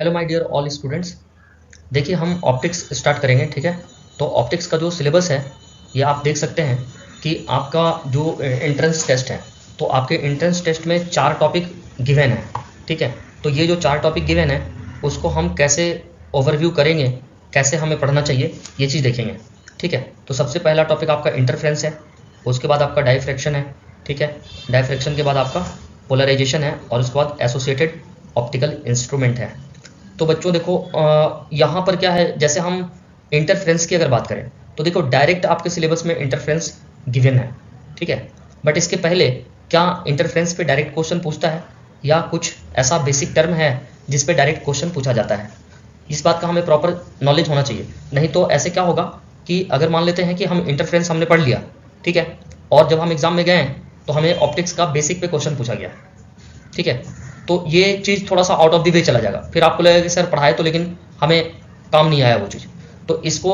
Hello my dear all students. देखिए हम optics start करेंगे, ठीक है। तो ऑप्टिक्स का जो सिलेबस है ये आप देख सकते हैं कि आपका जो एंट्रेंस टेस्ट है, तो आपके एंट्रेंस टेस्ट में 4 टॉपिक गिवन है, ठीक है। तो ये जो 4 टॉपिक गिवन है उसको हम कैसे ओवरव्यू करेंगे, कैसे हमें पढ़ना चाहिए, ये चीज़ देखेंगे, ठीक है। तो सबसे पहला टॉपिक आपका इंटरफ्रेंस है, उसके बाद आपका डायफ्रैक्शन है, ठीक है। डायफ्रैक्शन के बाद आपका पोलराइजेशन है और उसके बाद एसोसिएटेड ऑप्टिकल इंस्ट्रूमेंट है। तो बच्चों देखो यहाँ पर क्या है, जैसे हम इंटरफ्रेंस की अगर बात करें तो देखो डायरेक्ट आपके सिलेबस में इंटरफ्रेंस गिवन है, ठीक है। बट इसके पहले क्या इंटरफ्रेंस पे डायरेक्ट क्वेश्चन पूछता है या कुछ ऐसा बेसिक टर्म है जिस पे डायरेक्ट क्वेश्चन पूछा जाता है, इस बात का हमें प्रॉपर नॉलेज होना चाहिए। नहीं तो ऐसे क्या होगा कि अगर मान लेते हैं कि हम इंटरफ्रेंस हमने पढ़ लिया, ठीक है, और जब हम एग्जाम में गए तो हमें ऑप्टिक्स का बेसिक पे क्वेश्चन पूछा गया, ठीक है, तो ये चीज़ थोड़ा सा आउट ऑफ द वे चला जाएगा। फिर आपको लगेगा कि सर पढ़ाए तो लेकिन हमें काम नहीं आया वो चीज़। तो इसको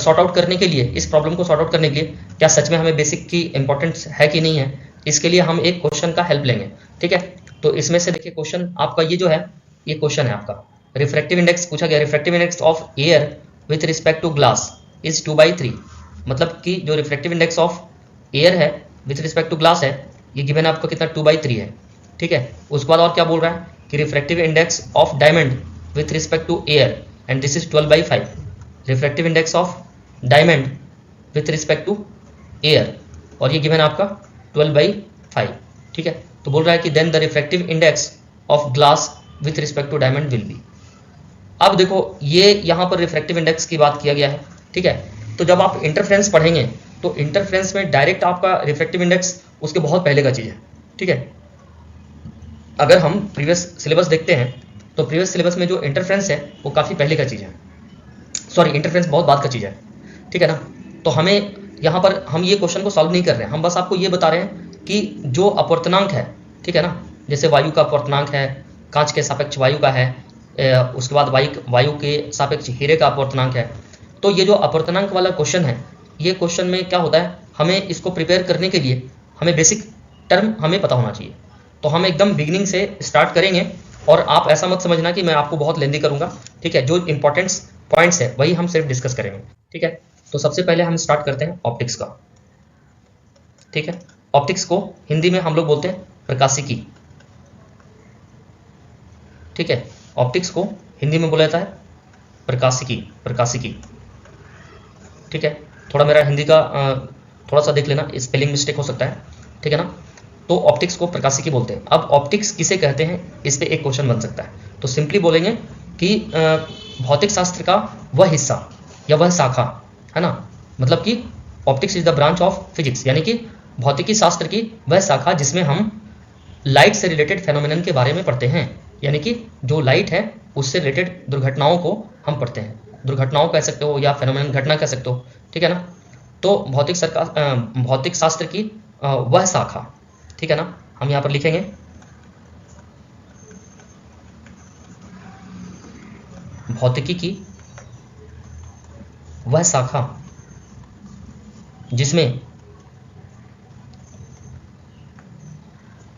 सॉर्ट आउट करने के लिए, इस प्रॉब्लम को सॉर्ट आउट करने के लिए क्या सच में हमें बेसिक की इंपॉर्टेंस है कि नहीं है, इसके लिए हम एक क्वेश्चन का हेल्प लेंगे, ठीक है। तो इसमें से देखिए क्वेश्चन आपका ये जो है, ये क्वेश्चन है आपका, रिफ्रैक्टिव इंडेक्स पूछा गया। Refractive index of air with respect to glass is 2/3। मतलब कि जो रिफ्रैक्टिव इंडेक्स ऑफ एयर है विथ रिस्पेक्ट टू ग्लास है, ये गिवन आपको कितना 2/3 है, ठीक है। उसके बाद और क्या बोल रहा है कि refractive index of diamond with respect to air and this is 12/5। Refractive index of diamond with respect to air और ये गिवन आपका 12/5, ठीक है। तो बोल रहा है कि then the refractive index of glass with respect to diamond will be. अब देखो ये यहाँ पर रिफ्रैक्टिव इंडेक्स की बात किया गया है, ठीक है। तो जब आप इंटरफ्रेंस पढ़ेंगे तो इंटरफ्रेंस में डायरेक्ट आपका रिफ्रैक्टिव इंडेक्स उसके बहुत पहले का चीज़ है, ठीक है। अगर हम प्रीवियस सिलेबस देखते हैं तो प्रीवियस सिलेबस में जो इंटरफ्रेंस है वो काफ़ी पहले का चीज़ है, सॉरी इंटरफ्रेंस बहुत बाद का चीज़ है, ठीक है ना। तो हमें यहाँ पर हम ये क्वेश्चन को सॉल्व नहीं कर रहे हैं, हम बस आपको ये बता रहे हैं कि जो अपवर्तनांक है, ठीक है ना, जैसे वायु का अपवर्तनांक है, कांच के सापेक्ष वायु का है, उसके बाद वायु के सापेक्ष हीरे का अपवर्तनांक है। तो ये जो अपवर्तनांक वाला क्वेश्चन है, ये क्वेश्चन में क्या होता है, हमें इसको प्रिपेयर करने के लिए हमें बेसिक टर्म हमें पता होना चाहिए। तो हम एकदम बिगिनिंग से स्टार्ट करेंगे और आप ऐसा मत समझना कि मैं आपको बहुत लेंदी करूंगा, ठीक है। जो इंपॉर्टेंट पॉइंट्स है वही हम सिर्फ डिस्कस करेंगे, ठीक है। तो सबसे पहले हम स्टार्ट करते हैं ऑप्टिक्स का, ठीक है। ऑप्टिक्स को हिंदी में हम लोग बोलते हैं प्रकाशिकी, ठीक है। ऑप्टिक्स को हिंदी में बोला जाता है प्रकाशिकी, प्रकाशिकी, ठीक है। थोड़ा मेरा हिंदी का थोड़ा सा देख लेना, स्पेलिंग मिस्टेक हो सकता है, ठीक है ना। तो ऑप्टिक्स को प्रकाशिकी बोलते हैं। अब ऑप्टिक्स किसे कहते हैं, इस पे एक क्वेश्चन बन सकता है। तो सिंपली बोलेंगे कि भौतिक शास्त्र का वह हिस्सा या वह शाखा, है ना, मतलब कि optics is the branch of physics, यानी कि भौतिकी शास्त्र की वह शाखा जिसमें हम लाइट से रिलेटेड फेनोमेनन के बारे में पढ़ते हैं, यानी कि जो लाइट है उससे रिलेटेड दुर्घटनाओं को हम पढ़ते हैं। दुर्घटनाओं कह सकते हो या फेनोमेनन घटना कह सकते हो, ठीक है ना। तो भौतिक शास्त्र की वह शाखा, ठीक है ना, हम यहाँ पर लिखेंगे भौतिकी की वह शाखा जिसमें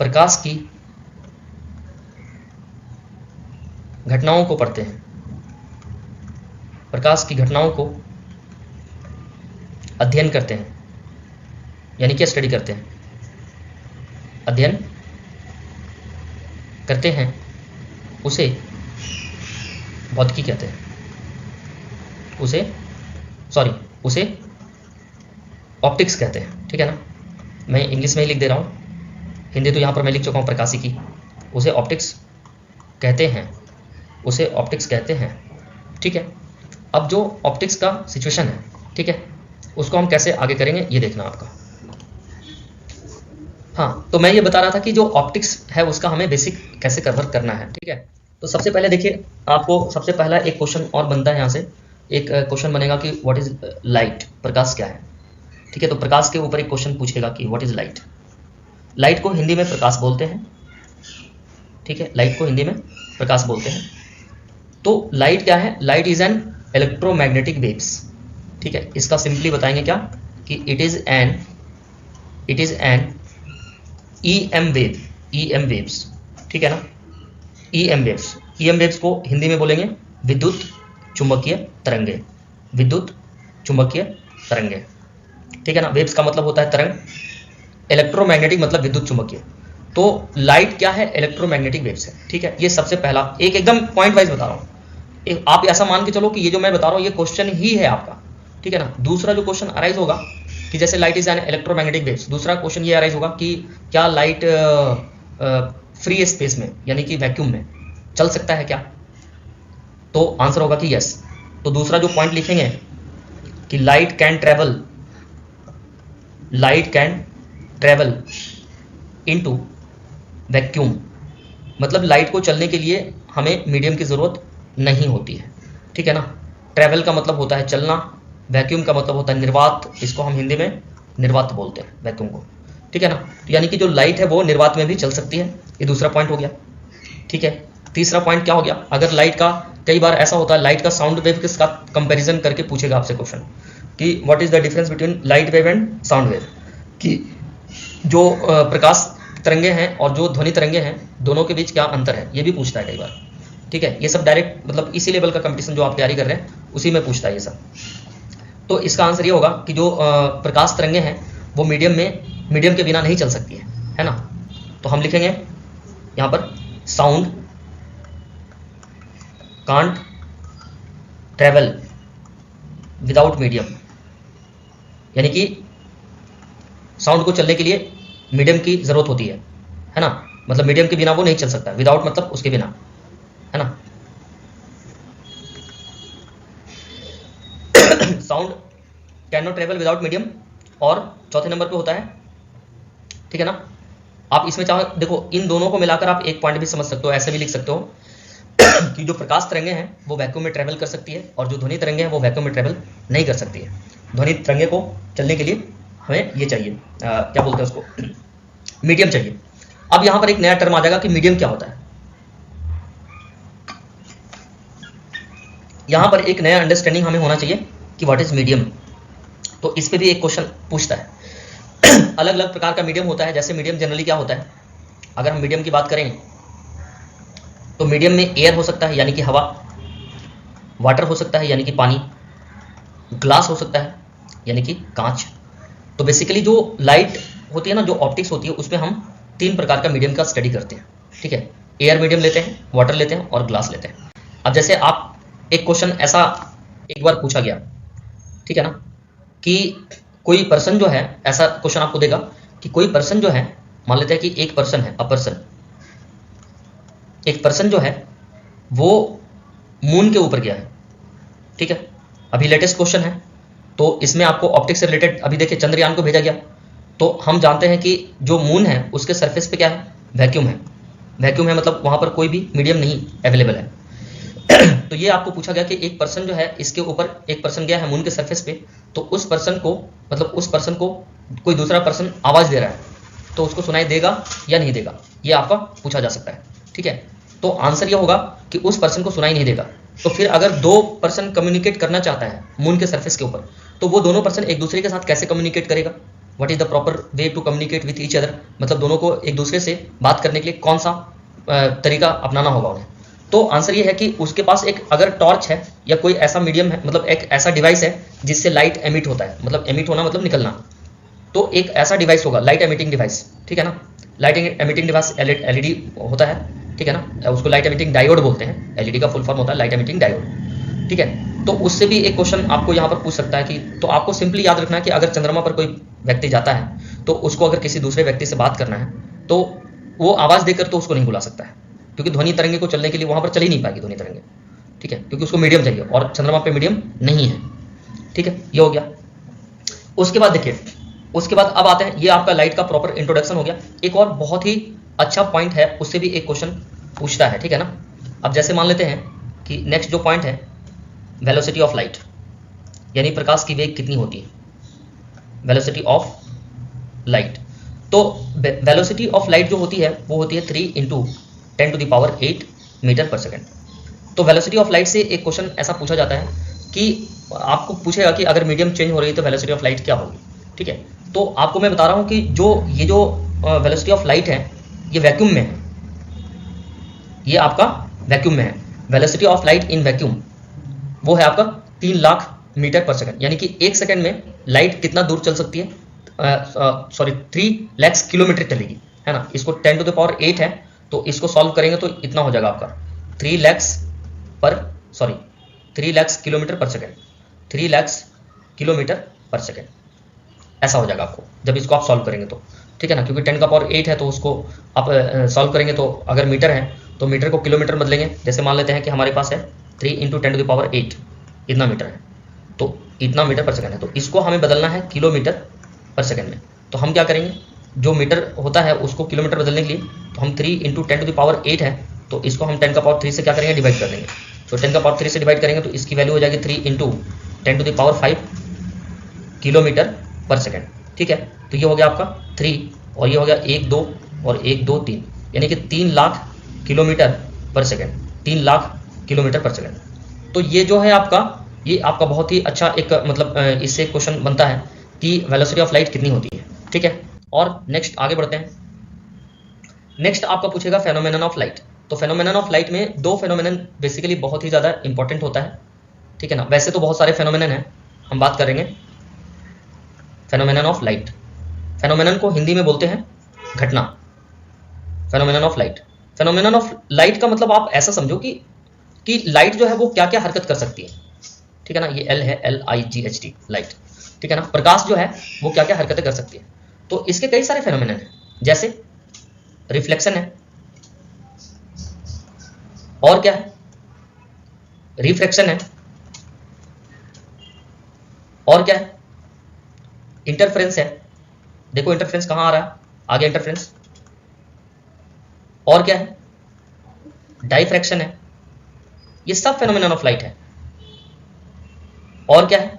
प्रकाश की घटनाओं को पढ़ते हैं, प्रकाश की घटनाओं को अध्ययन करते हैं, यानी कि स्टडी करते हैं, अध्ययन करते हैं, उसे भौतिकी कहते हैं, उसे ऑप्टिक्स कहते हैं, ठीक है ना। मैं इंग्लिश में ही लिख दे रहा हूँ, हिंदी तो यहाँ पर मैं लिख चुका हूँ प्रकाशिकी। उसे ऑप्टिक्स कहते हैं, उसे ऑप्टिक्स कहते हैं, ठीक है। अब जो ऑप्टिक्स का सिचुएशन है, ठीक है, उसको हम कैसे आगे करेंगे ये देखना आपका। हाँ, तो मैं ये बता रहा था कि जो ऑप्टिक्स है उसका हमें बेसिक कैसे कवर करना है, ठीक है। तो सबसे पहले देखिए, आपको सबसे पहला एक क्वेश्चन और बनता है, यहाँ से एक क्वेश्चन बनेगा कि व्हाट इज लाइट, प्रकाश क्या है, ठीक है। तो प्रकाश के ऊपर एक क्वेश्चन पूछेगा कि व्हाट इज लाइट। लाइट को हिंदी में प्रकाश बोलते हैं, ठीक है, लाइट को हिंदी में प्रकाश बोलते हैं। तो लाइट क्या है, light is an electromagnetic waves, ठीक है। इसका सिंपली बताएंगे क्या कि it is an EM waves, ठीक है ना। EM waves. EM वेव्स को हिंदी में बोलेंगे विद्युत चुंबकीय तरंगे, विद्युत चुंबकीय तरंगे, ठीक है ना। वेव्स का मतलब होता है तरंग, इलेक्ट्रोमैग्नेटिक मतलब विद्युत चुंबकीय। तो लाइट क्या है? इलेक्ट्रोमैग्नेटिक वेव्स है, ठीक है। ये सबसे पहला एक एकदम पॉइंट वाइज बता रहा हूँ, आप ऐसा मान के चलो कि ये जो मैं बता रहा हूँ ये क्वेश्चन ही है आपका, ठीक है ना। दूसरा जो क्वेश्चन अराइज होगा कि जैसे light is an electromagnetic waves, दूसरा क्वेश्चन ये अराइज होगा कि क्या लाइट फ्री स्पेस में यानी कि वैक्यूम में चल सकता है क्या? तो आंसर होगा कि यस। तो दूसरा जो पॉइंट लिखेंगे कि light can travel into vacuum, मतलब लाइट को चलने के लिए हमें मीडियम की ज़रूरत नहीं होती है, ठीक है ना। ट्रैवल का मतलब होता है चलना, वैक्यूम का मतलब होता है निर्वात, इसको हम हिंदी में निर्वात बोलते हैं वैक्यूम को, ठीक है ना। तो यानी कि जो लाइट है वो निर्वात में भी चल सकती है, ये दूसरा पॉइंट हो गया, ठीक है। तीसरा पॉइंट क्या हो गया? अगर लाइट का, कई बार ऐसा होता है लाइट का साउंड वेव के साथ कंपेरिजन करके पूछेगा आपसे क्वेश्चन कि what is the difference between light wave and sound wave, कि जो प्रकाश तरंगे हैं और जो ध्वनि तरंगे हैं दोनों के बीच क्या अंतर है, ये भी पूछता है कई बार, ठीक है। ये सब डायरेक्ट मतलब इसी लेवल का कंपटीशन जो आप तैयारी कर रहे हैं उसी में पूछता है ये सब। तो इसका आंसर ये होगा कि जो प्रकाश तरंगे हैं वो मीडियम के बिना नहीं चल सकती है ना। तो हम लिखेंगे यहाँ पर sound can't travel without medium, यानी कि साउंड को चलने के लिए मीडियम की जरूरत होती है ना। मतलब मीडियम के बिना वो नहीं चल सकता, विदाउट मतलब उसके बिना, है ना। Sound can not travel without medium, और चौथे नंबर पे होता है, ठीक है ना। आप इसमें चाहो देखो इन दोनों को मिलाकर आप एक पॉइंट भी समझ सकते हो, ऐसे भी लिख सकते हो कि जो प्रकाश तरंगे हैं वो वैक्यूम में ट्रेवल कर सकती है और जो ध्वनि तरंगे हैं वो वैक्यूम में ट्रेवल नहीं कर सकती है। ध्वनि तरंगे को चलने के लिए हमें ये चाहिए, क्या बोलते हैं उसको, मीडियम चाहिए। अब यहां पर एक नया टर्म आ जाएगा कि मीडियम क्या होता है। यहां पर एक नया अंडरस्टैंडिंग हमें होना चाहिए कि व्हाट इज मीडियम। तो इस पे भी एक क्वेश्चन पूछता है। अलग अलग प्रकार का मीडियम होता है। जैसे मीडियम जनरली क्या होता है, अगर हम मीडियम की बात करें तो मीडियम में एयर हो सकता है यानी कि हवा, वाटर हो सकता है यानी कि पानी, ग्लास हो सकता है यानी कि कांच। तो बेसिकली जो लाइट होती है ना, जो ऑप्टिक्स होती है, उसमें हम 3 प्रकार का मीडियम का स्टडी करते हैं, ठीक है। एयर मीडियम लेते हैं, वाटर लेते हैं और ग्लास लेते हैं। अब जैसे आप एक क्वेश्चन ऐसा एक बार पूछा गया, ठीक है ना, कि कोई पर्सन जो है, ऐसा क्वेश्चन आपको देगा कि कोई पर्सन जो है, मान लेते हैं कि एक पर्सन है, एक पर्सन जो है वो मून के ऊपर गया है, ठीक है। अभी लेटेस्ट क्वेश्चन है, तो इसमें आपको ऑप्टिक्स से रिलेटेड, अभी देखिए चंद्रयान को भेजा गया, तो हम जानते हैं कि जो मून है उसके सरफेस पे क्या है, वैक्यूम है। वैक्यूम है मतलब वहां पर कोई भी मीडियम नहीं अवेलेबल है। तो ये आपको पूछा गया कि एक पर्सन जो है, इसके ऊपर एक पर्सन गया है मून के सरफेस पे, तो उस पर्सन को, मतलब उस पर्सन को कोई दूसरा पर्सन आवाज दे रहा है, तो उसको सुनाई देगा या नहीं देगा, ये आपका पूछा जा सकता है, ठीक है। तो आंसर ये होगा कि उस पर्सन को सुनाई नहीं देगा। तो फिर अगर 2 पर्सन कम्युनिकेट करना चाहता है मून के सरफेस के ऊपर, तो वो दोनों पर्सन एक दूसरे के साथ कैसे कम्युनिकेट करेगा? What is the proper way to communicate with each other, मतलब दोनों को एक दूसरे से बात करने के लिए कौन सा तरीका अपनाना होगा उन्हें। तो आंसर ये है कि उसके पास एक अगर टॉर्च है या कोई ऐसा मीडियम है, मतलब एक ऐसा डिवाइस है जिससे लाइट एमिट होता है, मतलब एमिट होना मतलब निकलना, तो एक ऐसा डिवाइस होगा, लाइट एमिटिंग डिवाइस, ठीक है ना। लाइट एमिटिंग डिवाइस एलईडी होता है, ठीक है ना, उसको लाइट एमिटिंग डायोड बोलते हैं। एलईडी का फुल फॉर्म होता है लाइट एमिटिंग डायोड, ठीक है। तो उससे भी एक क्वेश्चन आपको यहाँ पर पूछ सकता है कि, तो आपको सिंपली याद रखना है कि अगर चंद्रमा पर कोई व्यक्ति जाता है तो उसको अगर किसी दूसरे व्यक्ति से बात करना है तो वो आवाज़ देकर तो उसको नहीं बुला सकता है, क्योंकि ध्वनि तरंगे को चलने के लिए वहाँ पर चल ही नहीं पाएगी ध्वनि तरंगे, ठीक है, क्योंकि उसको मीडियम चाहिए और चंद्रमा पे मीडियम नहीं है, ठीक है। ये हो गया। उसके बाद देखिए, उसके बाद अब आते हैं, ये आपका लाइट का प्रॉपर इंट्रोडक्शन हो गया। एक और बहुत ही अच्छा पॉइंट है, उससे भी एक क्वेश्चन पूछता है, ठीक है ना। अब जैसे मान लेते हैं कि नेक्स्ट जो पॉइंट है, वेलोसिटी ऑफ लाइट, यानी प्रकाश की वेग कितनी होती है, वेलोसिटी ऑफ लाइट। तो वेलोसिटी ऑफ लाइट जो होती है वो होती है 3 × 10⁸ मीटर पर सेकेंड। तो वेलोसिटी ऑफ लाइट से एक क्वेश्चन ऐसा पूछा जाता है कि आपको पूछेगा कि अगर मीडियम चेंज हो रही है तो वेलोसिटी ऑफ लाइट क्या होगी, ठीक है। तो आपको मैं बता रहा हूँ कि ये जो वेलोसिटी ऑफ लाइट है ये वैक्यूम में है, ये आपका वैक्यूम में है। Velocity of light in vacuum वो है आपका 3 लाख मीटर पर सेकंड, यानी कि 1 सेकंड में लाइट कितना दूर चल सकती है, 3 लाख किलोमीटर चलेगी, है ना। इसको 10 टू द पावर 8 है, तो इसको सॉल्व करेंगे तो इतना हो जाएगा आपका 3 lakh kilometre per second, 3 lakh kilometre per second, ऐसा हो जाएगा आपको जब इसको आप सॉल्व करेंगे तो, ठीक है ना। क्योंकि 10 का पावर 8 है तो उसको आप सॉल्व करेंगे तो अगर मीटर है तो मीटर को किलोमीटर बदलेंगे। जैसे मान लेते हैं कि हमारे पास है 3 इंटू 10 टू द पावर 8 इतना मीटर है, तो इतना मीटर पर सेकंड है, तो इसको हमें बदलना है किलोमीटर पर सेकंड में। तो हम क्या करेंगे, जो मीटर होता है उसको किलोमीटर बदलने के लिए तो हम 3 इंटू 10 टू द पावर 8 है, तो इसको हम 10 का पावर 3 से क्या करेंगे, डिवाइड कर देंगे। तो 10 का पावर 3 से डिवाइड करेंगे तो इसकी वैल्यू हो जाएगी 3 into 10 to the power 5 kilometre per second, ठीक है। तो ये हो गया आपका 3 और ये हो गया 1 2 और 1 2 3, यानी कि 3 lakh kilometre per second, 3 lakh kilometre per second. तो ये जो है आपका, ये आपका बहुत ही अच्छा एक मतलब इससे क्वेश्चन बनता है कि वेलोसिटी ऑफ लाइट कितनी होती है, ठीक है। और नेक्स्ट आगे बढ़ते हैं। नेक्स्ट आपका पूछेगा फेनोमेनन ऑफ लाइट। तो फेनोमेनन ऑफ लाइट में 2 फेनोमेनन बेसिकली बहुत ही ज़्यादा इंपॉर्टेंट होता है, ठीक है ना। वैसे तो बहुत सारे फेनोमेनन हैं, हम बात करेंगे फेनोमेनन ऑफ लाइट। फेनोमेनन को हिंदी में बोलते हैं घटना, phenomenon of light. Phenomenon of light का मतलब आप ऐसा समझो कि लाइट जो है वो क्या क्या हरकत कर सकती है, ठीक है ना। ये L है, LIGHT लाइट, ठीक है ना। प्रकाश जो है वो क्या क्या हरकतें कर सकती है। तो इसके कई सारे फेनोमेनन हैं, जैसे रिफ्लेक्शन है, और क्या है, रिफ्रैक्शन है, और क्या है, इंटरफेरेंस है। देखो इंटरफेरेंस कहां आ रहा है, आगे इंटरफेरेंस, और क्या है, डाइफ्रैक्शन है। ये सब फेनोमेनन ऑफ लाइट है। और क्या है,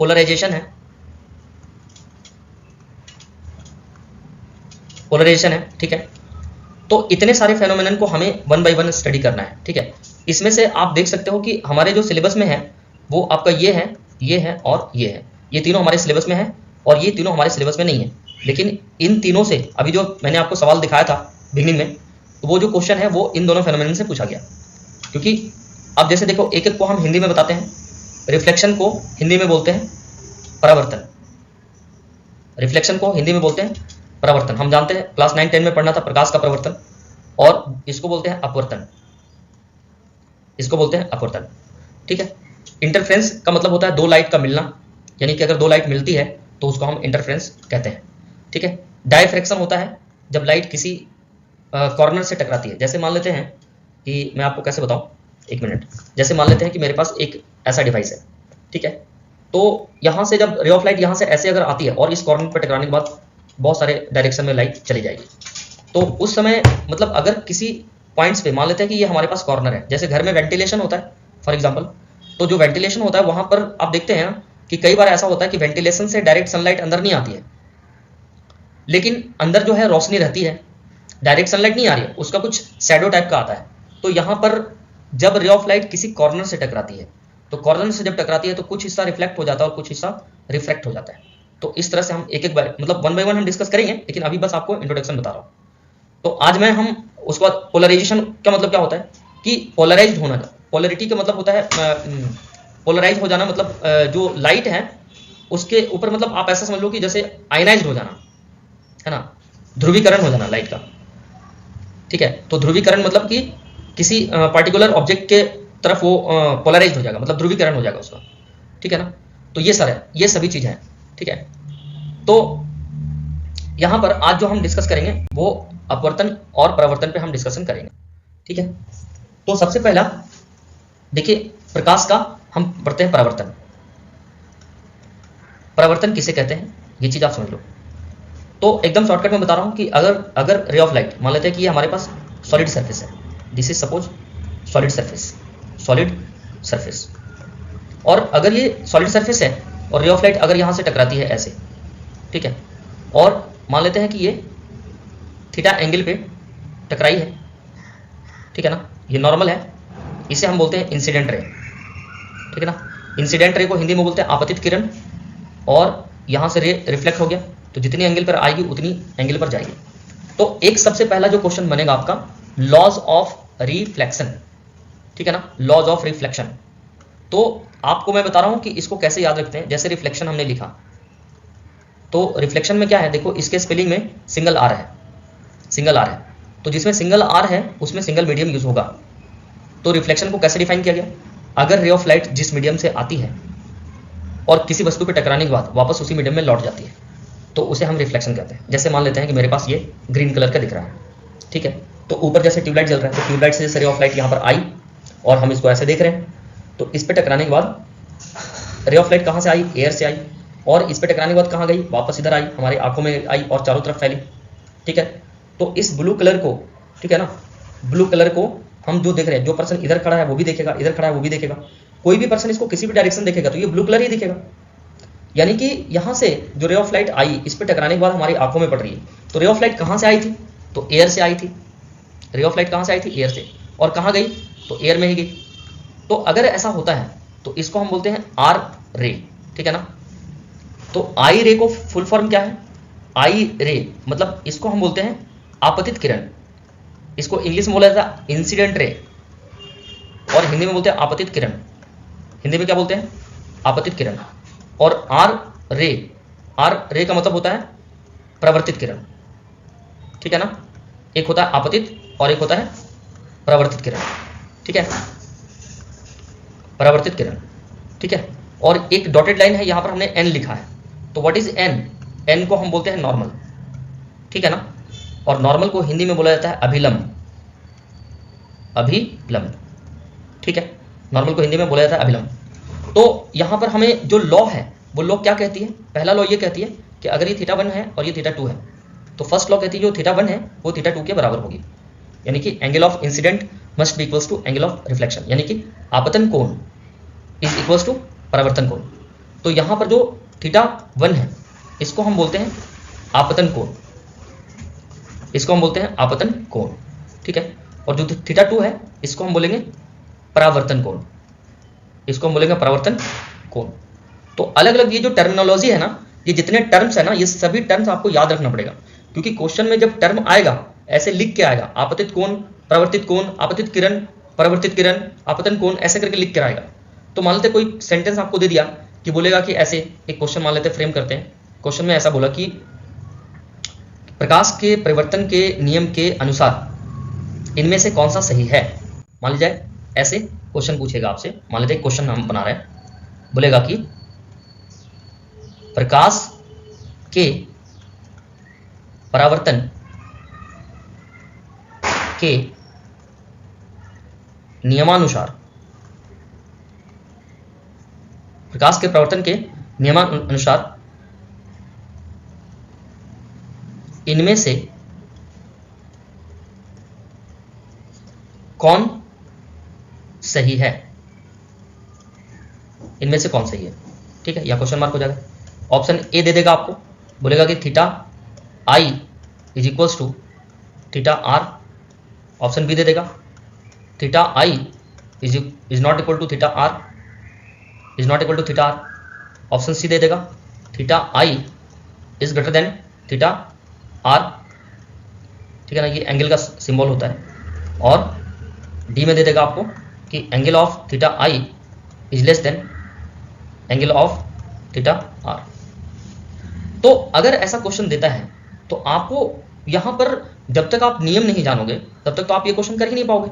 पोलराइजेशन है, पोलराइजेशन है, ठीक है। तो इतने सारे फेनोमेनन को हमें 1 बाय 1 स्टडी करना है, ठीक है। इसमें से आप देख सकते हो कि हमारे जो सिलेबस में है वो आपका ये है, ये है और ये है। ये तीनों हमारे सिलेबस में है और ये तीनों हमारे सिलेबस में नहीं है। लेकिन इन तीनों से अभी जो मैंने आपको सवाल दिखाया था बिगनिंग में, तो वो जो क्वेश्चन है वो इन दोनों फेनोमेनन से पूछा गया। क्योंकि अब जैसे देखो एक एक को हम हिंदी में बताते हैं। रिफ्लेक्शन को हिंदी में बोलते हैं परावर्तन, रिफ्लेक्शन को हिंदी में बोलते हैं परावर्तन। हम जानते हैं क्लास 9 10 में पढ़ना था प्रकाश का परावर्तन, और इसको बोलते हैं अपवर्तन, इसको बोलते हैं अपवर्तन, ठीक है। इंटरफ्रेंस का मतलब होता है 2 लाइट का मिलना, यानी कि अगर 2 लाइट मिलती है तो उसको हम इंटरफ्रेंस कहते हैं, ठीक है। डायफ्रैक्शन होता है जब लाइट किसी कॉर्नर से टकराती है। जैसे मान लेते हैं कि मैं आपको कैसे बताऊं, एक मिनट। जैसे मान लेते हैं कि मेरे पास एक ऐसा डिवाइस है, ठीक है। तो यहाँ से जब रे ऑफ लाइट यहाँ से ऐसे अगर आती है और इस कॉर्नर पर टकराने के बाद बहुत सारे डायरेक्शन में लाइट चली जाएगी, तो उस समय मतलब अगर किसी पॉइंट्स पे मान लेते हैं कि ये हमारे पास कॉर्नर है, जैसे घर में वेंटिलेशन होता है फॉर एग्जांपल, तो जो वेंटिलेशन होता है वहां पर आप देखते हैं ना कि कई बार ऐसा होता है कि वेंटिलेशन से डायरेक्ट सनलाइट अंदर नहीं आती है, लेकिन अंदर जो है रोशनी रहती है, डायरेक्ट सनलाइट नहीं आ रही है, उसका कुछ शैडो टाइप का आता है। तो यहाँ पर जब रे ऑफ लाइट किसी कॉर्नर से टकराती है, तो कॉर्नर से जब टकराती है तो कुछ हिस्सा रिफ्लेक्ट हो जाता है और कुछ हिस्सा रिफ्रैक्ट हो जाता है। तो इस तरह से हम एक एक बार मतलब 1 बाय 1 हम डिस्कस करेंगे, लेकिन अभी बस आपको इंट्रोडक्शन बता रहा हूँ। तो आज मैं हम उसके बाद पोलराइजेशन का मतलब क्या होता है कि पोलराइज्ड होना, पोलरिटी का मतलब होता है पोलराइज हो जाना, मतलब जो लाइट है उसके ऊपर मतलब आप ऐसा समझ लो कि जैसे आयनाइज्ड हो जाना, है ना, ध्रुवीकरण हो जाना लाइट का, ठीक है। तो ध्रुवीकरण मतलब कि किसी पार्टिकुलर ऑब्जेक्ट के तरफ वो पोलराइज्ड हो जाएगा, मतलब ध्रुवीकरण हो जाएगा उसका, ठीक है ना। तो ये सारे ये सभी चीजें हैं, ठीक है। तो यहां पर आज जो हम डिस्कस करेंगे वो अपवर्तन और परावर्तन पे हम डिस्कशन करेंगे, ठीक है। तो सबसे पहला देखिए प्रकाश का हम पढ़ते हैं परावर्तन। परावर्तन किसे कहते हैं ये चीज आप समझ लो। तो एकदम शॉर्टकट में बता रहा हूं कि अगर रे ऑफ लाइट मान लेते हैं कि ये हमारे पास सॉलिड सरफेस है, this is suppose solid surface, solid surface, और अगर ये सॉलिड सरफेस है और रे ऑफ लाइट अगर यहां से टकराती है ऐसे, ठीक है, और मान लेते हैं कि ये थीटा एंगल पे टकराई है, ठीक है ना, ये नॉर्मल है, इसे हम बोलते हैं इंसिडेंट रे, ठीक है ना। इंसिडेंट रे को हिंदी में बोलते हैं आपतित किरण, और यहां से रे रिफ्लेक्ट हो गया तो जितनी एंगल पर आएगी उतनी एंगल पर जाएगी। तो एक सबसे पहला जो क्वेश्चन बनेगा आपका लॉज ऑफ रिफ्लेक्शन, ठीक है ना, लॉज ऑफ रिफ्लेक्शन। तो आपको मैं बता रहा हूं कि इसको कैसे याद रखते हैं। जैसे रिफ्लेक्शन हमने लिखा, तो रिफ्लेक्शन में क्या है, देखो इसके स्पेलिंग में सिंगल आर है, सिंगल आर है, तो जिसमें सिंगल आर है उसमें सिंगल मीडियम यूज होगा। तो रिफ्लेक्शन को कैसे डिफाइन किया गया, अगर रे ऑफ लाइट जिस मीडियम से आती है और किसी वस्तु पे टकराने के बाद वापस उसी मीडियम में लौट जाती है, तो उसे हम रिफ्लेक्शन कहते हैं। जैसे मान लेते हैं कि मेरे पास ये ग्रीन कलर का दिख रहा है, ठीक है, तो ऊपर जैसे ट्यूबलाइट जल रहा है, तो ट्यूबलाइट से जैसे रे ऑफ लाइट यहाँ पर आई और हम इसको ऐसे देख रहे हैं, तो इस पे टकराने के बाद रे ऑफ लाइट कहाँ से आई, एयर से आई, और इस पे टकराने के बाद कहाँ गई, वापस इधर आई, हमारी आंखों में आई और चारों तरफ फैली, ठीक है। तो इस ब्लू कलर को, ठीक है ना, ब्लू कलर को हम जो देख रहे हैं, जो पर्सन इधर खड़ा है वो भी देखेगा, इधर खड़ा है वो भी देखेगा, कोई भी पर्सन इसको किसी भी डायरेक्शन देखेगा तो ये ब्लू कलर ही दिखेगा। यानी कि यहाँ से जो रे ऑफ लाइट आई, इस पे टकराने के बाद हमारी आंखों में पड़ रही है, तो रे ऑफ लाइट कहाँ से आई थी, तो एयर से आई थी। रे ऑफ लाइट कहाँ से आई थी, एयर से, और कहाँ गई, तो एयर में ही गई। तो अगर ऐसा होता है तो इसको हम बोलते हैं आर रे, ठीक है ना। तो आई रे को फुल फॉर्म क्या है, आई रे मतलब इसको हम बोलते हैं आपतित किरण, इसको इंग्लिश में बोला जाता है इंसिडेंट रे, और हिंदी में बोलते हैं आपतित किरण। हिंदी में क्या बोलते हैं, आपतित किरण। और आर रे का मतलब होता है प्रवर्तित किरण, ठीक है ना। एक होता है आपतित और एक होता है प्रवर्तित किरण, ठीक है, परावर्तित किरण, ठीक है। और एक डॉटेड लाइन है, यहां पर हमने एन लिखा है, तो व्हाट इज एन, एन को हम बोलते हैं नॉर्मल, ठीक है ना। और नॉर्मल को हिंदी में बोला जाता है अभिलंब, अभिलंब, ठीक है, नॉर्मल को हिंदी में बोला जाता है अभिलंब। तो यहां पर हमें जो लॉ है वो लॉ क्या कहती है, पहला लॉ ये कहती है कि अगर ये थीटा 1 है और ये थीटा 2 है, तो फर्स्ट लॉ कहती है जो थीटा 1 है वो थीटा 2 के बराबर होगी, यानी कि angle of incidence must be equals to angle of reflection, यानी कि आपतन कोण इज इक्वल्स टू परावर्तन कोण। तो यहां पर जो थीटा 1 है इसको हम बोलते हैं आपतन कोण, इसको हम बोलते हैं आपतन कोण, ठीक है। और जो थीटा 2 है इसको हम बोलेंगे परावर्तन कोण, इसको हम बोलेंगे परावर्तन कोण। तो अलग अलग ये जो टर्मिनोलॉजी है ना, ये जितने टर्म्स है ना, ये सभी टर्म्स आपको याद रखना पड़ेगा, क्योंकि क्वेश्चन में जब टर्म आएगा ऐसे लिख के आएगा, आपतित कोण, परावर्तित कोण, आपतित किरण, परावर्तित किरण, आपतन कोण, ऐसे करके लिख कर आएगा। तो मान लेते कोई सेंटेंस आपको दे दिया कि बोलेगा कि ऐसे, एक क्वेश्चन मान लेते फ्रेम करते हैं, क्वेश्चन में ऐसा बोला कि प्रकाश के परिवर्तन के नियम के अनुसार इनमें से कौन सा सही है। मान लीजिए ऐसे क्वेश्चन पूछेगा आपसे, मान लीजिए क्वेश्चन हम बना रहे हैं, बोलेगा कि प्रकाश के परावर्तन के नियमानुसार, प्रकाश के प्रवर्तन के नियमानुसार इनमें से कौन सही है, इनमें से कौन सही है, ठीक है, या क्वेश्चन मार्क हो जाएगा। ऑप्शन ए दे देगा आपको, बोलेगा कि theta I is equals to theta R. Option B दे देगा theta I is not equal to theta R, is not equal to theta R. Option C दे देगा theta I is greater than theta R, ठीक है ना, ये angle का symbol होता है। और डी में दे देगा आपको कि angle of theta I is less than angle of theta r. तो अगर ऐसा क्वेश्चन देता है तो आपको यहां पर जब तक आप नियम नहीं जानोगे तब तक तो आप ये क्वेश्चन कर ही नहीं पाओगे।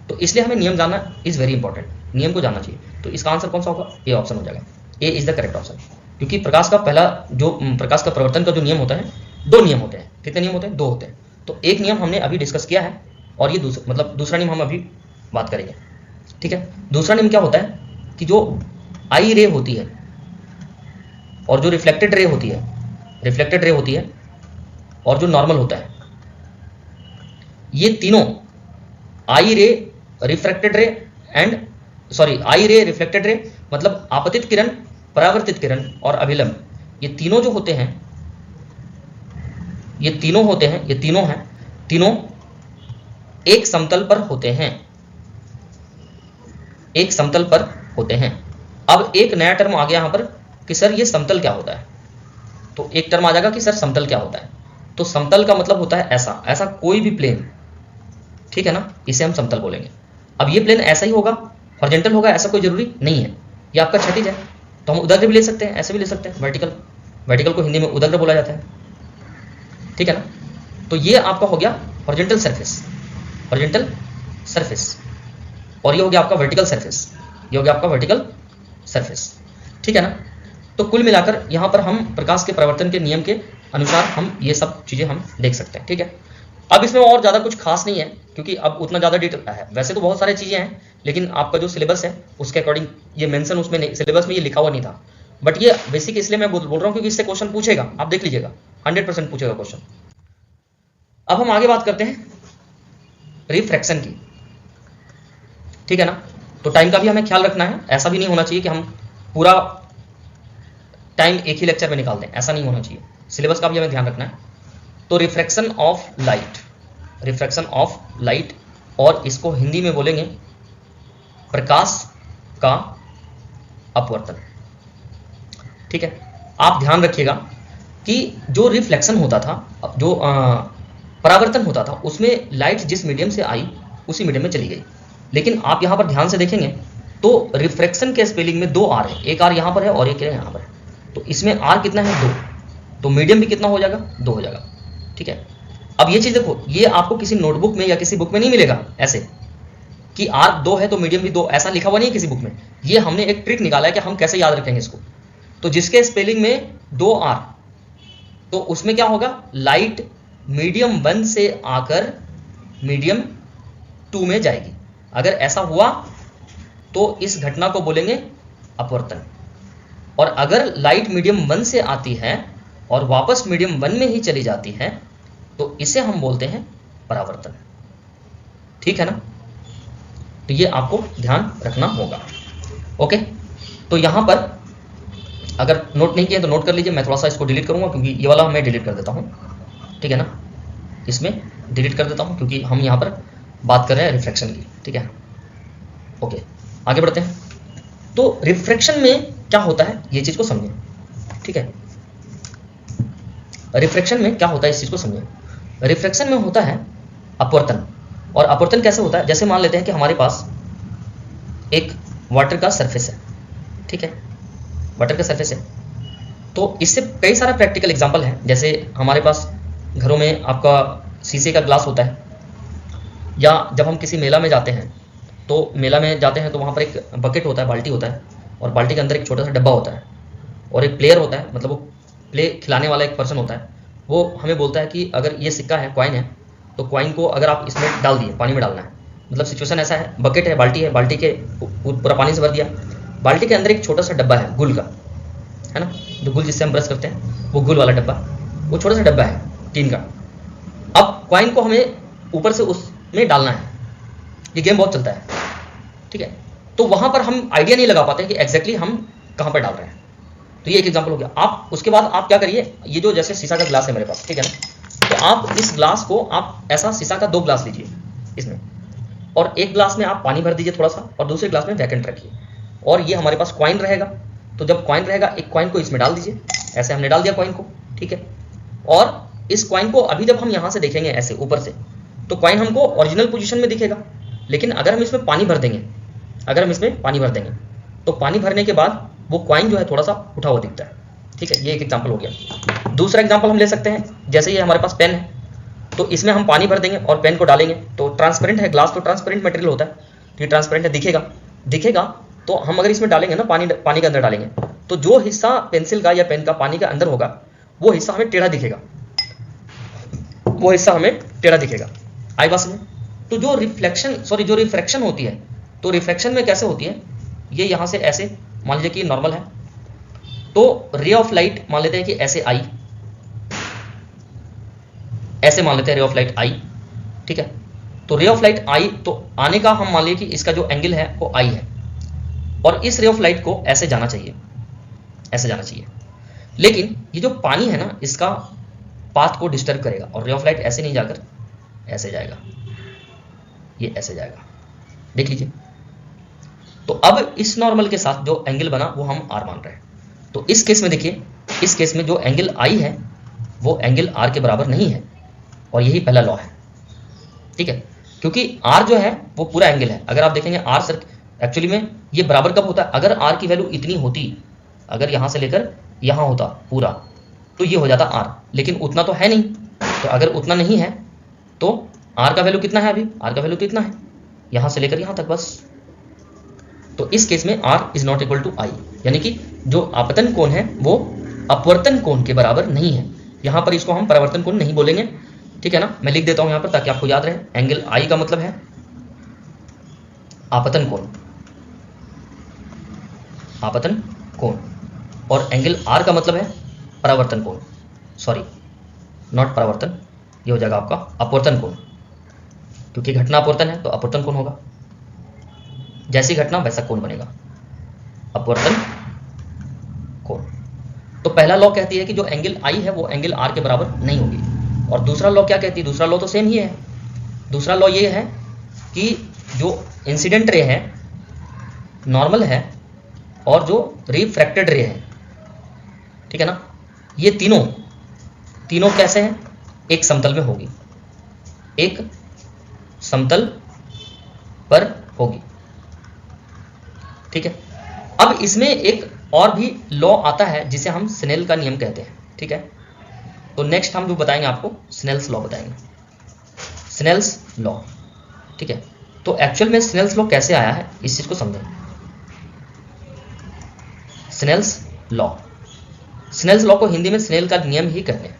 तो इसलिए हमें नियम जानना इज वेरी इंपॉर्टेंट, नियम को जानना चाहिए। तो इसका आंसर कौन सा होगा, ए ऑप्शन हो जाएगा, ए इज द करेक्ट ऑप्शन। क्योंकि प्रकाश का पहला जो प्रकाश का परिवर्तन का जो नियम होता है, दो नियम होते हैं। कितने नियम होते हैं, दो होते हैं। तो एक नियम हमने अभी डिस्कस किया है और ये दूसरा नियम हम अभी बात करेंगे, ठीक है। दूसरा नियम क्या होता है कि जो आई रे होती है और जो रिफ्लेक्टेड रे होती है और जो नॉर्मल होता है, ये तीनों आई रे रिफ्रैक्टेड रे आई रे रिफ्लेक्टेड रे मतलब आपतित किरण, परावर्तित किरण और अभिलंब, ये तीनों जो होते हैं, ये तीनों एक समतल पर होते हैं, एक समतल पर होते हैं। अब एक नया टर्म आ गया यहां पर कि सर ये समतल क्या होता है। तो एक टर्म आ जाएगा कि सर समतल क्या होता है। तो समतल का मतलब होता है ऐसा कोई भी प्लेन ठीक है ना, इसे हम समतल बोलेंगे। अब ये प्लेन ऐसा ही होगा, हॉरिजॉन्टल होगा, ऐसा कोई जरूरी नहीं है। ये आपका क्षैतिज है तो हम उदग्र भी ले सकते हैं, ऐसे भी ले सकते हैं, वर्टिकल। वर्टिकल को हिंदी में उदग्र बोला जाता है, ठीक है ना। तो ये आपका हो गया हॉरिजॉन्टल सरफेस, हॉरिजॉन्टल सरफेस, और ये हो गया आपका वर्टिकल सरफेस, ये हो गया आपका वर्टिकल सरफेस, ठीक है ना। तो कुल मिलाकर यहाँ पर हम प्रकाश के परावर्तन के नियम के अनुसार हम ये सब चीज़ें हम देख सकते हैं, ठीक है। अब इसमें और ज़्यादा कुछ खास नहीं है, क्योंकि अब उतना ज़्यादा डिटेल है। वैसे तो बहुत सारी चीज़ें हैं, लेकिन आपका जो सिलेबस है उसके अकॉर्डिंग ये मेंशन उसमें नहीं, सिलेबस में ये लिखा हुआ नहीं था। बट ये बेसिक इसलिए मैं बोल रहा हूँ क्योंकि इससे क्वेश्चन पूछेगा, आप देख लीजिएगा, 100% पूछेगा क्वेश्चन। अब हम आगे बात करते हैं रिफ्रैक्शन की, ठीक है ना। तो टाइम का भी हमें ख्याल रखना है, ऐसा भी नहीं होना चाहिए कि हम पूरा टाइम एक ही लेक्चर में निकाल दें, ऐसा नहीं होना चाहिए। सिलेबस का भी हमें ध्यान रखना है। तो refraction of light, refraction of light, और इसको हिंदी में बोलेंगे प्रकाश का अपवर्तन, ठीक है। आप ध्यान रखिएगा कि जो रिफ्लेक्शन होता था, जो परावर्तन होता था, उसमें लाइट जिस मीडियम से आई उसी मीडियम में चली गई। लेकिन आप यहाँ पर ध्यान से देखेंगे तो रिफ्रैक्शन के स्पेलिंग में 2 आर है, एक आर यहाँ पर है और एक यहाँ पर है। तो इसमें आर कितना है, 2, तो मीडियम भी कितना हो जाएगा, 2 हो जाएगा, ठीक है। अब ये चीज़ देखो, ये आपको किसी नोटबुक में या किसी बुक में नहीं मिलेगा ऐसे कि आर 2 है तो मीडियम भी 2, ऐसा लिखा हुआ नहीं है किसी बुक में। ये हमने एक ट्रिक निकाला है कि हम कैसे याद रखेंगे इसको। तो जिसके स्पेलिंग में 2 आर, तो उसमें क्या होगा, लाइट मीडियम 1 से आकर मीडियम 2 में जाएगी। अगर ऐसा हुआ तो इस घटना को बोलेंगे अपवर्तन। और अगर लाइट मीडियम 1 से आती है और वापस मीडियम 1 में ही चली जाती है तो इसे हम बोलते हैं परावर्तन, ठीक है ना। तो ये आपको ध्यान रखना होगा, ओके। तो यहां पर अगर नोट नहीं किया तो नोट कर लीजिए, मैं थोड़ा सा इसको डिलीट करूंगा क्योंकि ये वाला मैं डिलीट कर देता हूं, ठीक है ना। इसमें डिलीट कर देता हूं क्योंकि हम यहां पर बात कर रहे हैं रिफ्रैक्शन की, ठीक है, ओके। आगे बढ़ते हैं। तो रिफ्रैक्शन में क्या होता है ये चीज को समझें, ठीक है। रिफ्रैक्शन में क्या होता है इस चीज को समझें। रिफ्रैक्शन में होता है अपवर्तन। और अपवर्तन कैसे होता है, जैसे मान लेते हैं कि हमारे पास एक वाटर का सरफेस है, ठीक है, वाटर का सरफेस है। तो इससे कई सारा प्रैक्टिकल एग्जांपल है, जैसे हमारे पास घरों में आपका शीशे का ग्लास होता है, या जब हम किसी मेला में जाते हैं तो मेला में जाते हैं तो वहाँ पर एक बकेट होता है, बाल्टी होता है, और बाल्टी के अंदर एक छोटा सा डब्बा होता है, और एक प्लेयर होता है, मतलब वो प्ले खिलाने वाला एक पर्सन होता है। वो हमें बोलता है कि अगर ये सिक्का है, कॉइन है, तो कॉइन को अगर आप इसमें डाल दिए, पानी में डालना है। मतलब सिचुएशन ऐसा है, बकेट है, बाल्टी के पूरा पानी से भर दिया, बाल्टी के अंदर एक छोटा सा डब्बा है गुल का, है ना, जो गुल जिससे हम ब्रश करते हैं, वो गुल वाला डब्बा, वो छोटा सा डब्बा है टीन का। अब कॉइन को हमें ऊपर से उसमें डालना है, ये गेम बहुत चलता है, ठीक है। तो वहां पर हम आइडिया नहीं लगा पाते कि एग्जैक्टली हम कहां पर डाल रहे हैं। तो ये एक एग्जांपल हो गया। आप उसके बाद आप क्या करिए, ये जो जैसे शीशा का ग्लास है मेरे पास, ठीक है ना, तो आप इस ग्लास को आप ऐसा शीशा का 2 ग्लास लीजिए इसमें, और एक ग्लास में आप पानी भर दीजिए थोड़ा सा, और दूसरे ग्लास में वैकेंट रखिए, और ये हमारे पास कॉइन रहेगा। तो जब कॉइन रहेगा, एक कॉइन को इसमें डाल दीजिए, ऐसे हमने डाल दिया कॉइन को, ठीक है। और इस कॉइन को अभी जब हम यहाँ से देखेंगे ऐसे ऊपर से, तो कॉइन हमको ओरिजिनल पोजीशन में दिखेगा। लेकिन अगर हम इसमें पानी भर देंगे, तो पानी भरने के बाद वो कॉइन जो है थोड़ा सा उठा हुआ दिखता है, ठीक है। ये एक एग्जांपल हो गया। दूसरा एग्जांपल हम ले सकते हैं, जैसे ये हमारे पास पेन है, तो इसमें हम पानी भर देंगे और पेन को डालेंगे, तो ट्रांसपेरेंट है, ग्लास तो ट्रांसपेरेंट मटेरियल होता है, तो ये ट्रांसपेरेंट है, दिखेगा। तो हम अगर इसमें डालेंगे ना, पानी के अंदर डालेंगे, तो जो हिस्सा पेंसिल का या पेन का पानी के अंदर होगा, वो हिस्सा हमें टेढ़ा दिखेगा, आई बात समझ। तो जो रिफ्रैक्शन होती है, तो रिफ्रैक्शन में कैसे होती है, ये यहाँ से ऐसे मान लीजिए कि नॉर्मल है, तो रे ऑफ लाइट मान लेते हैं कि ऐसे आई, ऐसे मान लेते हैं रे ऑफ लाइट आई, ठीक है। तो रे ऑफ लाइट आई, तो आने का हम मान लीजिए कि इसका जो एंगल है वो आई है, और इस रे ऑफ लाइट को ऐसे जाना चाहिए, लेकिन ये जो पानी है ना, इसका पाथ को डिस्टर्ब करेगा, और रे ऑफ लाइट ऐसे नहीं जाकर ऐसे जाएगा, ये ऐसे जाएगा, देख लीजिए। तो अब इस नॉर्मल के साथ जो एंगल बना वो हम आर मान रहे हैं। तो इस केस में देखिए, इस केस में जो एंगल आई है वो एंगल आर के बराबर नहीं है, और यही पहला लॉ है, ठीक है। क्योंकि आर जो है वो पूरा एंगल है। अगर आप देखेंगे आर सर एक्चुअली में ये बराबर कब होता है, अगर आर की वैल्यू इतनी होती, अगर यहाँ से लेकर यहाँ होता पूरा, तो ये हो जाता आर, लेकिन उतना तो है नहीं। तो अगर उतना नहीं है तो आर का वैल्यू कितना है, अभी आर का वैल्यू तो इतना है, यहाँ से लेकर यहाँ तक बस। तो इस केस में R is not equal to I, यानी कि जो आपतन कोण है वो अपवर्तन कोण के बराबर नहीं है। यहाँ पर इसको हम परावर्तन कोण नहीं बोलेंगे, ठीक है ना। मैं लिख देता हूँ यहाँ पर ताकि आपको याद रहे। एंगल आई का मतलब है आपतन कोण, आपतन कोण, और एंगल आर का मतलब है परावर्तन कोण, सॉरी नॉट परावर्तन, ये हो जाएगा आपका अपवर्तन कोण, क्योंकि घटना अपवर्तन है तो अपवर्तन कोण होगा। जैसी घटना वैसा कोण बनेगा, अपवर्तन कोण। तो पहला लॉ कहती है कि जो एंगल आई है वो एंगल आर के बराबर नहीं होगी। और दूसरा लॉ क्या कहती है, दूसरा लॉ तो सेम ही है। दूसरा लॉ ये है कि जो इंसिडेंट रे है नॉर्मल है और जो रिफ्रैक्टेड रे है, ठीक है ना, ये तीनों कैसे हैं, एक समतल में होगी, एक समतल पर होगी, ठीक है। अब इसमें एक और भी लॉ आता है जिसे हम स्नेल का नियम कहते हैं, ठीक है। तो नेक्स्ट हम जो बताएंगे आपको स्नेल्स लॉ बताएंगे, स्नेल्स लॉ, ठीक है। तो एक्चुअल में स्नेल्स लॉ कैसे आया है इस चीज को समझें। स्नेल्स लॉ, स्नेल्स लॉ को हिंदी में स्नेल का नियम ही कहते हैं।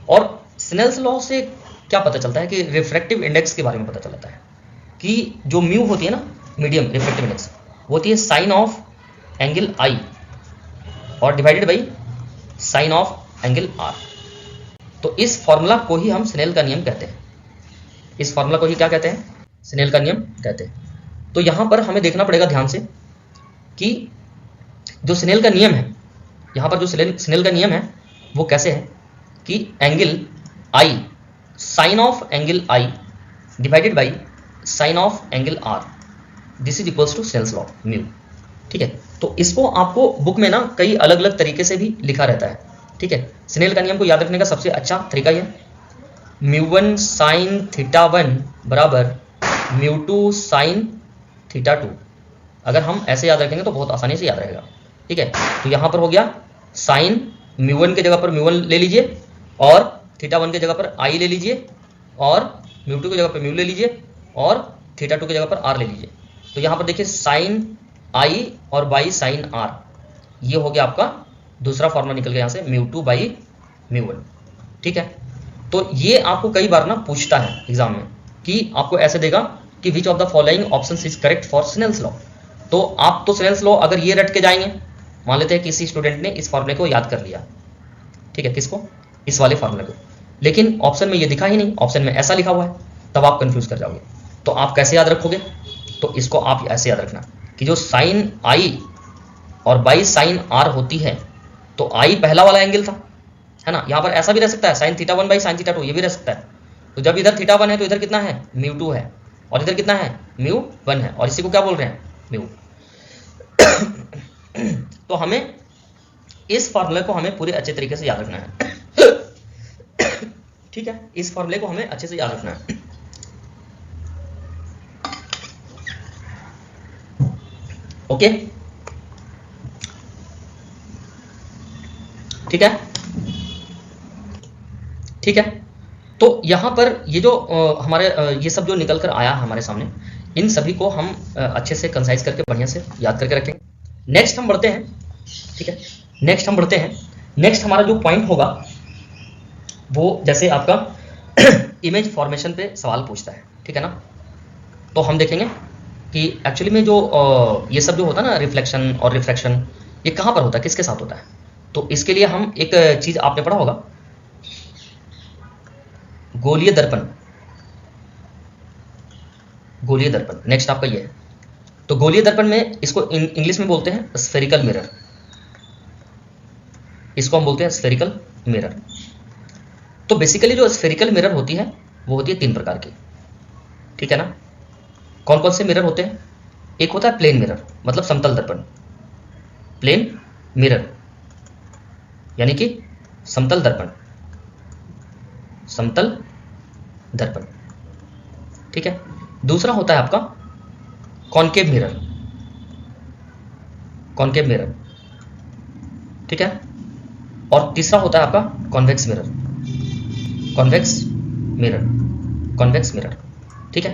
और स्नेल्स लॉ से क्या पता चलता है कि रिफ्रैक्टिव इंडेक्स के बारे में पता चलता है कि जो म्यू होती है ना, मीडियम रिफ्रैक्टिव इंडेक्स, वो होती है साइन ऑफ एंगल आई और divided by sine of angle r. तो इस फॉर्मूला को ही हम स्नेल का नियम कहते हैं, इस फॉर्मूला को ही क्या कहते हैं, स्नेल का नियम कहते हैं। तो यहां पर हमें देखना पड़ेगा ध्यान से कि जो स्नेल का नियम है, यहां पर जो स्नेल का नियम है वो कैसे है कि angle i, sine of angle i divided by sine of angle r, this is equals to Snell's law mu, ठीक है। तो इसको आपको बुक में ना कई अलग अलग तरीके से भी लिखा रहता है, ठीक है। स्नेल का नियम को याद रखने का सबसे अच्छा तरीका यह म्यू1 साइन थीटा 1 बराबर म्यू2 साइन थीटा 2। अगर हम ऐसे याद रखेंगे तो बहुत आसानी से याद रहेगा, ठीक है। तो यहाँ पर हो गया साइन म्यू1 के जगह पर म्यू1 ले लीजिए और थीटा 1 के जगह पर आई ले लीजिए और म्यू2 की जगह पर म्यू ले लीजिए और थीटा 2 की जगह पर आर ले लीजिए। तो यहाँ पर देखिए साइन आई और बाई साइन आर, ये हो गया आपका दूसरा फॉर्मूला निकल गया यहाँ से म्यू2 बाई म्यू1, ठीक है। तो ये आपको कई बार ना पूछता है एग्जाम में कि आपको ऐसे देगा कि which of the following options is correct for Snell's law. तो आप तो स्नेल्स लॉ अगर ये रट के जाएंगे, मान लेते हैं किसी स्टूडेंट ने इस फॉर्मूले को याद कर लिया, ठीक है, किसको, इस वाले फॉर्मूले को, लेकिन ऑप्शन में ये दिखा ही नहीं, ऑप्शन में ऐसा लिखा हुआ है, तब आप कंफ्यूज कर जाओगे। तो आप कैसे याद रखोगे, तो इसको आप ऐसे याद रखना कि जो साइन आई और बाई साइन आर होती है, तो आई पहला वाला एंगल था, है ना। यहाँ पर ऐसा भी रह सकता है sine theta 1 by sine theta 2, ये भी रह सकता है। तो जब इधर थीटा 1 है तो इधर कितना है, म्यू2 है, और इधर कितना है, म्यू1 है, और इसी को क्या बोल रहे हैं, म्यू। तो हमें इस फॉर्मूले को हमें पूरे अच्छे तरीके से याद रखना है, ठीक है। इस फॉर्मूले को हमें अच्छे से याद रखना है, ओके, ठीक है, ठीक है। तो यहां पर ये जो हमारे ये सब जो निकल कर आया हमारे सामने, इन सभी को हम अच्छे से कंसाइज करके बढ़िया से याद करके रखेंगे। नेक्स्ट हम बढ़ते हैं, ठीक है, नेक्स्ट हम बढ़ते हैं। नेक्स्ट हमारा जो पॉइंट होगा वो जैसे आपका इमेज फॉर्मेशन पे सवाल पूछता है, ठीक है ना। तो हम देखेंगे कि एक्चुअली में जो ये सब जो होता है ना, रिफ्लेक्शन और रिफ्रैक्शन, ये कहाँ पर होता है, किसके साथ होता है। तो इसके लिए हम एक चीज आपने पढ़ा होगा, गोलीय दर्पण, गोलीय दर्पण नेक्स्ट आपका ये है। तो गोलीय दर्पण में इसको इंग्लिश में बोलते हैं स्फेरिकल मिरर, इसको हम बोलते हैं स्फेरिकल मिरर। तो बेसिकली जो स्फेरिकल मिरर होती है वो होती है 3 प्रकार की, ठीक है ना। कौन कौन से मिरर होते हैं, एक होता है प्लेन मिरर, मतलब समतल दर्पण, प्लेन मिरर यानी कि समतल दर्पण, समतल दर्पण, ठीक है। दूसरा होता है आपका कॉनकेव मिरर, कॉनकेव मिरर, ठीक है। और तीसरा होता है आपका convex mirror, convex mirror, convex mirror, ठीक है।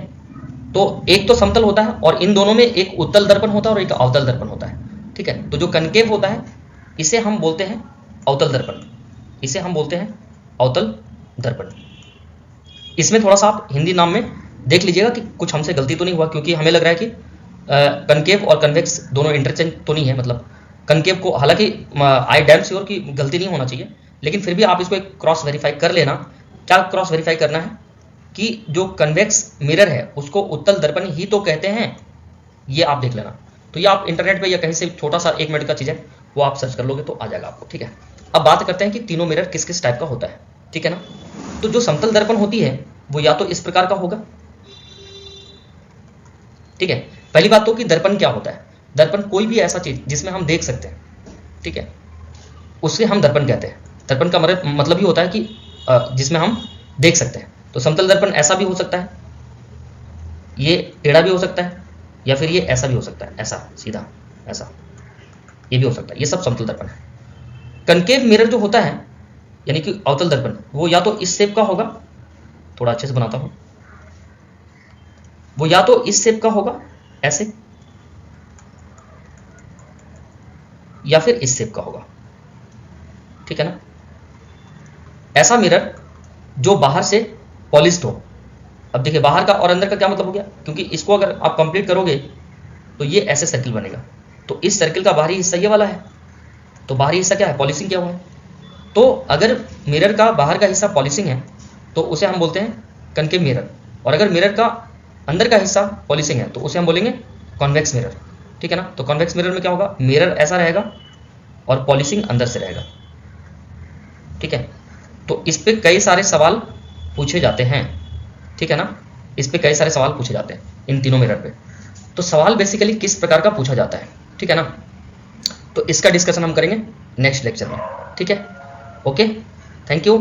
तो एक तो समतल होता है और इन दोनों में एक उत्तल दर्पण होता है और एक अवतल दर्पण होता है, ठीक है। तो जो कनकेव होता है इसे हम बोलते हैं अवतल दर्पण, इसे हम बोलते हैं अवतल दर्पण। इसमें थोड़ा सा आप हिंदी नाम में देख लीजिएगा कि कुछ हमसे गलती तो नहीं हुआ, क्योंकि हमें लग रहा है कि कनकेव और कन्वेक्स दोनों इंटरचेंज तो नहीं है, मतलब कनकेव को, हालांकि आई डैम श्योर की गलती नहीं होना चाहिए, लेकिन फिर भी आप इसको एक क्रॉस वेरीफाई कर लेना। क्या क्रॉस वेरीफाई करना है कि जो कन्वेक्स मिरर है उसको उत्तल दर्पण ही तो कहते हैं, ये आप देख लेना। तो ये आप इंटरनेट पे या कहीं से छोटा सा 1 मिनट का चीज़ है, वो आप सर्च कर लोगे तो आ जाएगा आपको, ठीक है। अब बात करते हैं कि तीनों मिरर किस किस टाइप का होता है, ठीक है ना। तो जो समतल दर्पण होती है वो या तो इस प्रकार का होगा, ठीक है। पहली बात तो कि दर्पण क्या होता है, दर्पण कोई भी ऐसा चीज जिसमें हम देख सकते हैं, ठीक है, उससे हम दर्पण कहते हैं। दर्पण का मतलब ही होता है कि जिसमें हम देख सकते हैं। तो समतल दर्पण ऐसा भी हो सकता है, ये टेढ़ा भी हो सकता है, या फिर ये ऐसा भी हो सकता है, ऐसा सीधा ऐसा, ये भी हो सकता है। ये सब समतल दर्पण है। कनकेव मिरर जो होता है यानी कि अवतल दर्पण, वो या तो इस शेप का होगा, थोड़ा अच्छे से बनाता हूं, वो या तो इस शेप का होगा ऐसे, या फिर इस शेप का होगा, ठीक है ना। ऐसा मिरर जो बाहर से पॉलिश्ड हो। अब देखिए बाहर का और अंदर का क्या मतलब हो गया, क्योंकि इसको अगर आप कंप्लीट करोगे तो ये ऐसे सर्किल बनेगा। तो इस सर्किल का बाहरी हिस्सा ये वाला है, तो बाहरी हिस्सा क्या है, पॉलिशिंग किया हुआ है। तो अगर मिरर का बाहर का हिस्सा पॉलिशिंग है तो उसे हम बोलते हैं कनकेव मिरर, और अगर मिरर का अंदर का हिस्सा पॉलिशिंग है तो उसे हम बोलेंगे कॉन्वेक्स मिरर, ठीक है ना। तो कॉन्वेक्स मिरर में क्या होगा, मिरर ऐसा रहेगा और पॉलिशिंग अंदर से रहेगा, ठीक है। तो इस पे कई सारे सवाल पूछे जाते हैं, ठीक है ना। इस पे कई सारे सवाल पूछे जाते हैं इन तीनों मिरर पे। तो सवाल बेसिकली किस प्रकार का पूछा जाता है, ठीक है ना। तो इसका डिस्कशन हम करेंगे नेक्स्ट लेक्चर में, ठीक है। Okay, thank you.